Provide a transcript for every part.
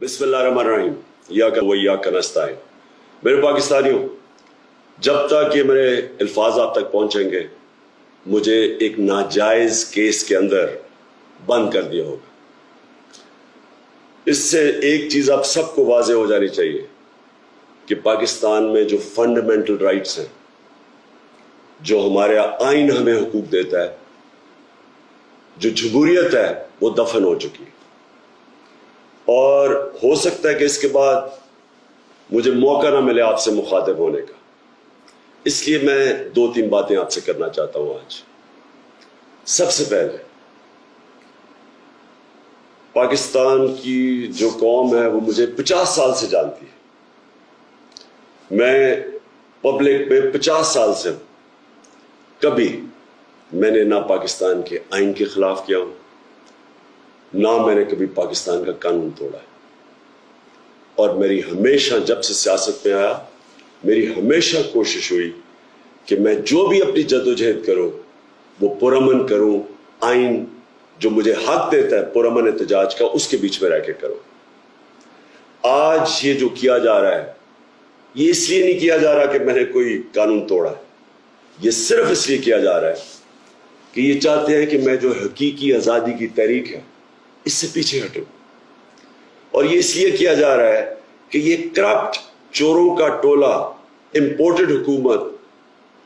बिस्मिल्लाहिर्रहमानिर्रहीम इय्याका व इय्याका नस्तईन। मेरे पाकिस्तानियों, जब तक ये मेरे अल्फाज आप तक पहुंचेंगे मुझे एक नाजायज केस के अंदर बंद कर दिया होगा। इससे एक चीज आप सबको वाज़ेह हो जानी चाहिए कि पाकिस्तान में जो फंडामेंटल राइट्स हैं, जो हमारा आइन हमें हुकूक देता है, जो जमहूरियत है, वो दफन हो चुकी है। और हो सकता है कि इसके बाद मुझे मौका ना मिले आपसे मुखातिब होने का, इसलिए मैं 2-3 बातें आपसे करना चाहता हूं आज। सबसे पहले, पाकिस्तान की जो कौम है वो मुझे 50 साल से जानती है। मैं पब्लिक में 50 साल से हूं। कभी मैंने ना पाकिस्तान के आइन के खिलाफ किया हूं, ना मैंने कभी पाकिस्तान का कानून तोड़ा है। और मेरी हमेशा, जब से सियासत में आया, मेरी हमेशा कोशिश हुई कि मैं जो भी अपनी जद्दोजहद करूं वो पुरअमन करूं, आइन जो मुझे हक देता है पुरअमन एहतजाज का, उसके बीच में रह के करूं। आज ये जो किया जा रहा है, ये इसलिए नहीं किया जा रहा कि मैंने कोई कानून तोड़ा है, ये सिर्फ इसलिए किया जा रहा है कि ये चाहते हैं कि मैं जो हकीकी आज़ादी की तहरीक है इससे पीछे हटूं। और ये इसलिए किया जा रहा है कि ये करप्ट चोरों का टोला, इंपोर्टेड हुकूमत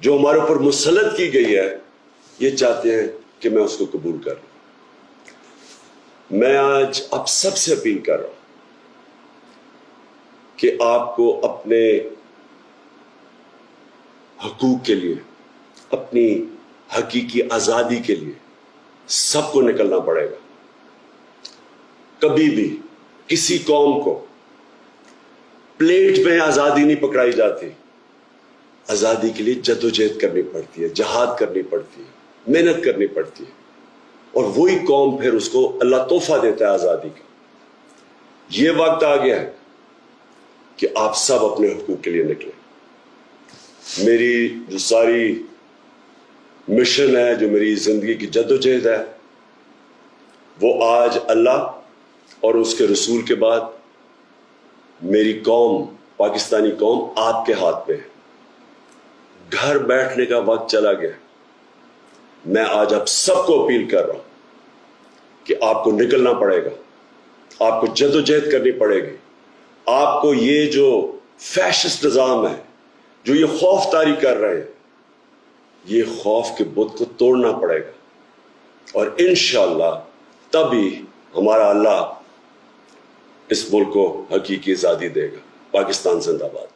जो हमारे ऊपर मुसल्लत की गई है, ये चाहते हैं कि मैं उसको कबूल कर लूं। मैं आज आप सबसे अपील कर रहा हूं कि आपको अपने हकूक के लिए, अपनी हकीकी आज़ादी के लिए सबको निकलना पड़ेगा। कभी भी किसी कौम को प्लेट में आज़ादी नहीं पकड़ाई जाती। आज़ादी के लिए जद्दोजहद करनी पड़ती है, जहाद करनी पड़ती है, मेहनत करनी पड़ती है, और वही कौम फिर उसको अल्लाह तोहफा देता है आज़ादी का। ये वक्त आ गया है कि आप सब अपने हुकूक के लिए निकलें। मेरी जो सारी मिशन है, जो मेरी जिंदगी की जद्दोजहद है, वो आज अल्लाह और उसके रसूल के बाद मेरी कौम, पाकिस्तानी कौम आपके हाथ में है। घर बैठने का वक्त चला गया। मैं आज आप सबको अपील कर रहा हूं कि आपको निकलना पड़ेगा, आपको जद्दोजहद करनी पड़ेगी। आपको ये जो फैशिस्ट निजाम है, जो ये खौफ तारी कर रहे हैं, ये खौफ के बुत को तोड़ना पड़ेगा। और इंशाअल्लाह तभी हमारा अल्लाह इस मुल्क को हकीकी आज़ादी देगा। पाकिस्तान जिंदाबाद।